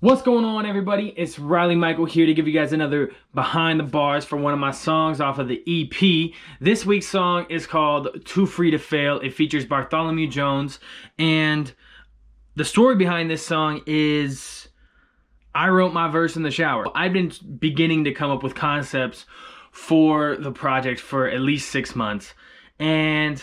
What's going on, everybody? It's Riley Michael here to give you guys another behind the bars for one of my songs off of the EP. This week's song is called Too Free to Fail. It features Bartholomew Jones, and the story behind this song is I wrote my verse in the shower. I've been beginning to come up with concepts for the project for at least 6 months, and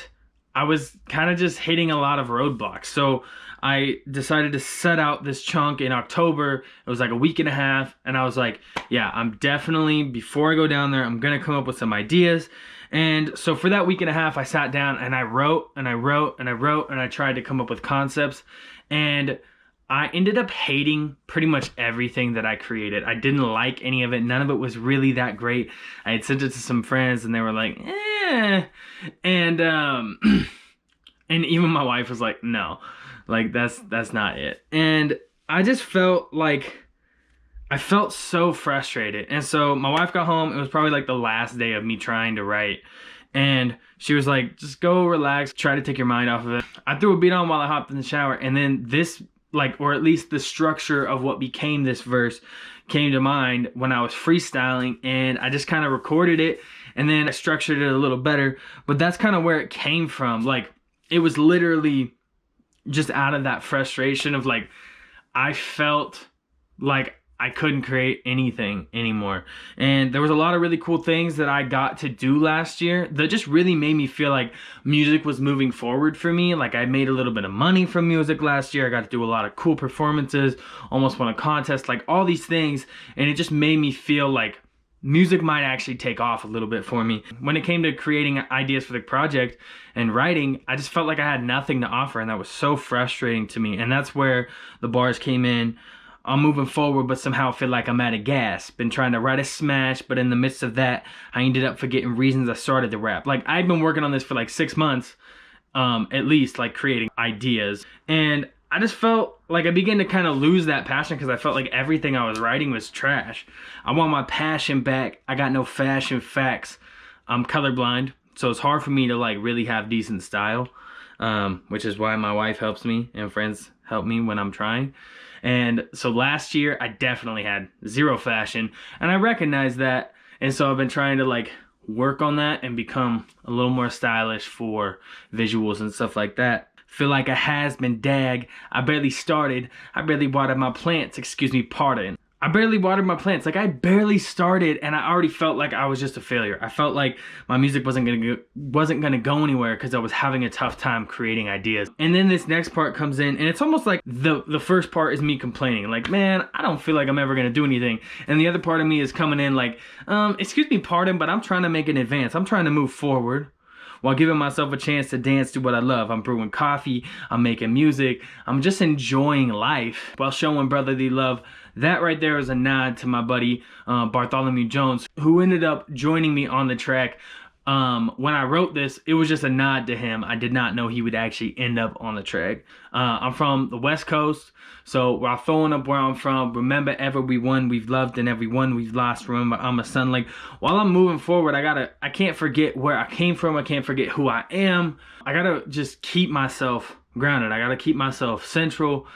I was kind of just hitting a lot of roadblocks. So I decided to set out this chunk in October. It was like a week and a half, and I was like, yeah, I'm definitely, before I go down there, I'm gonna come up with some ideas. And so for that week and a half, I sat down and I wrote and I wrote and I wrote and I tried to come up with concepts, and I ended up hating pretty much everything that I created. I didn't like any of it. None of it was really that great. I had sent it to some friends and they were like, eh. And and even my wife was like, no, like that's not it. And I just felt like I felt so frustrated. And so my wife got home. It was probably like the last day of me trying to write. And she was like, just go relax, try to take your mind off of it. I threw a beat on while I hopped in the shower, and then this, like, or at least the structure of what became this verse came to mind when I was freestyling, and I just kind of recorded it, and then I structured it a little better. But that's kind of where it came from. Like, it was literally just out of that frustration of, like, I felt like I couldn't create anything anymore. And there was a lot of really cool things that I got to do last year that just really made me feel like music was moving forward for me. Like, I made a little bit of money from music last year. I got to do a lot of cool performances, almost won a contest, like all these things. And it just made me feel like music might actually take off a little bit for me. When it came to creating ideas for the project and writing, I just felt like I had nothing to offer, and that was so frustrating to me. And that's where the bars came in. I'm moving forward, but somehow feel like I'm out of gas. Been trying to write a smash, but in the midst of that, I ended up forgetting reasons I started to rap. Like, I'd been working on this for like 6 months, at least, like creating ideas. And I just felt like I began to kind of lose that passion because I felt like everything I was writing was trash. I want my passion back. I got no fashion facts. I'm colorblind, so it's hard for me to like really have decent style, which is why my wife helps me and friends help me when I'm trying. And so last year, I definitely had zero fashion, and I recognized that. And so I've been trying to like work on that and become a little more stylish for visuals and stuff like that. Feel like a has-been dag. I barely started. I barely watered my plants. Excuse me, pardon. I barely watered my plants. Like, I barely started, and I already felt like I was just a failure. I felt like my music wasn't gonna go anywhere because I was having a tough time creating ideas. And then this next part comes in, and it's almost like the first part is me complaining, like, man, I don't feel like I'm ever gonna do anything. And the other part of me is coming in like, excuse me, pardon, but I'm trying to make an advance. I'm trying to move forward while giving myself a chance to dance to what I love. I'm brewing coffee, I'm making music, I'm just enjoying life while showing brotherly love. That right there is a nod to my buddy Bartholomew Jones, who ended up joining me on the track. When I wrote this, it was just a nod to him. I did not know he would actually end up on the track. I'm from the West Coast, so while throwing up where I'm from, remember ever we won, we've loved, and every one we've lost. Remember I'm a son. Like, while I'm moving forward, I can't forget where I came from. I can't forget who I am. I gotta just keep myself grounded. I gotta keep myself central,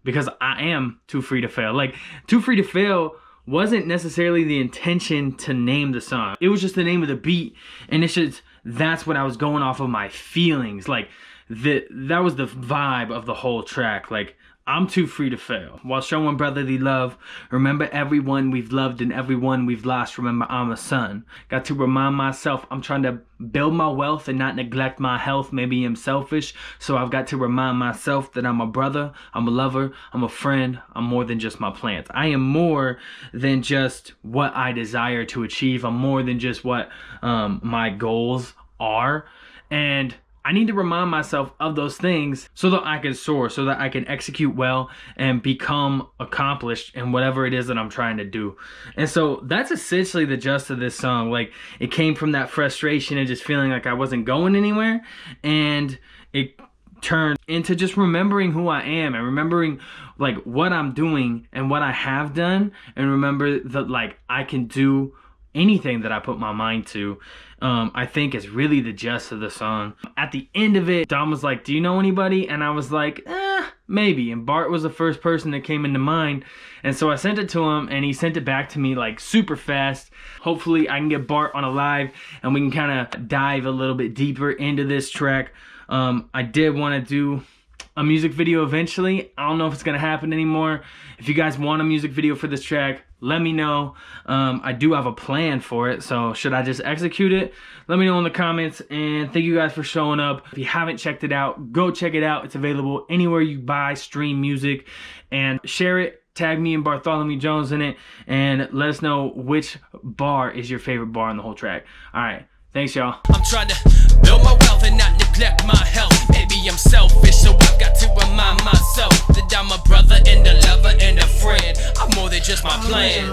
because I am too free to fail. Like, Too Free to Fail wasn't necessarily the intention to name the song. It was just the name of the beat, and it's just, that's what I was going off of, my feelings. Like, that was the vibe of the whole track. Like, I'm too free to fail while showing brotherly love. Remember everyone we've loved and everyone we've lost. Remember I'm a son. Got to remind myself I'm trying to build my wealth and not neglect my health. Maybe I'm selfish, so I've got to remind myself that I'm a brother, I'm a lover, I'm a friend. I'm more than just my plants. I am more than just what I desire to achieve. I'm more than just what my goals are. And I need to remind myself of those things so that I can soar, so that I can execute well and become accomplished in whatever it is that I'm trying to do. And so that's essentially the gist of this song. Like, it came from that frustration and just feeling like I wasn't going anywhere, and it turned into just remembering who I am and remembering like what I'm doing and what I have done, and remember that like I can do anything that I put my mind to. I think is really the gist of the song. At the end of it, Dom was like, do you know anybody? And I was like, maybe. And Bart was the first person that came into mind. And so I sent it to him, and he sent it back to me like super fast. Hopefully I can get Bart on a live and we can kind of dive a little bit deeper into this track. I did want to do a music video eventually. I don't know if it's gonna happen anymore. If you guys want a music video for this track, let me know. I do have a plan for it, so should I just execute it? Let me know in the comments, and thank you guys for showing up. If you haven't checked it out, go check it out. It's available anywhere you buy, stream music, and share it. Tag me and Bartholomew Jones in it, and let us know which bar is your favorite bar on the whole track. All right, thanks y'all. I'm trying to build my wealth and not neglect my health. Maybe I'm selfish, so I've got to remind myself that I'm a brother and a lover and a friend. I'm more than just my plans.